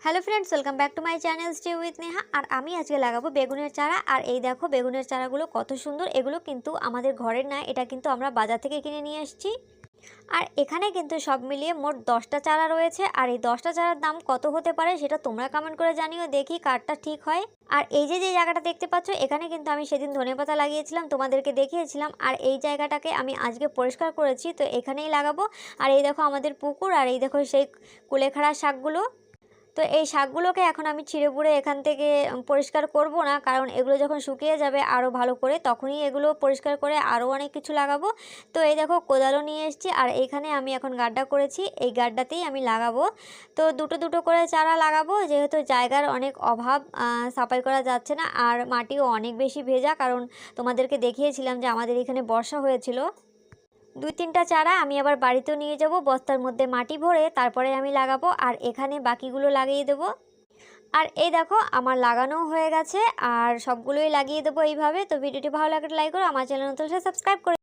Hello friends, welcome back to my channel stay with Neha. আর আমি আজকে লাগাবো বেগুনের চারা। আর এই দেখো বেগুনের চারাগুলো কত সুন্দর। এগুলো কিন্তু আমাদের ঘরের না, এটা কিন্তু আমরা বাজার থেকে কিনে নিয়ে এসেছি। আর এখানে কিন্তু সব মিলিয়ে মোট 10টা চারা রয়েছে। আর এই 10টা চারার দাম কত হতে পারে সেটা তোমরা কমেন্ট করে জানিও, দেখি কারটা ঠিক হয়। আর এই যে জায়গাটা দেখতে পাচ্ছ, এখানে কিন্তু আমি সেদিন ধনেপাতা লাগিয়েছিলাম, তোমাদেরকে দেখিয়েছিলাম। আর এই জায়গাটাকে আমি আজকে পরিষ্কার করেছি, তো এখানেই লাগাবো। আর এই দেখো আমাদের পুকুর, আর এই দেখো সেই কুলেখাড়া শাকগুলো। তো এই শাকগুলোকে এখন আমি ছিঁড়ে বুড়ে এখান থেকে পরিষ্কার করব না, কারণ এগুলো যখন শুকিয়ে যাবে আরও ভালো করে, তখনই এগুলো পরিষ্কার করে আরও অনেক কিছু লাগাবো। তো এই দেখো কোদালও নিয়ে এসেছি, আর এইখানে আমি এখন গাড্ডা করেছি, এই গাড্ডাতেই আমি লাগাবো। তো দুটো দুটো করে চারা লাগাবো, যেহেতু জায়গার অনেক অভাব, সাফাই করা যাচ্ছে না। আর মাটিও অনেক বেশি ভেজা, কারণ তোমাদেরকে দেখিয়েছিলাম যে আমাদের এখানে বর্ষা হয়েছিল। 2-3টা চারা আমি আবার বাড়িতেও নিয়ে যাব, বস্তার মধ্যে মাটি ভরে, তারপরে আমি লাগাবো। আর এখানে বাকিগুলো লাগিয়ে দেবো। আর এই দেখো আমার লাগানো হয়ে গেছে, আর সবগুলোই লাগিয়ে দেবো এইভাবে। তো ভিডিওটি ভালো লাগলে লাইক করো, আমার চ্যানেল নতুন হলে সাবস্ক্রাইব করে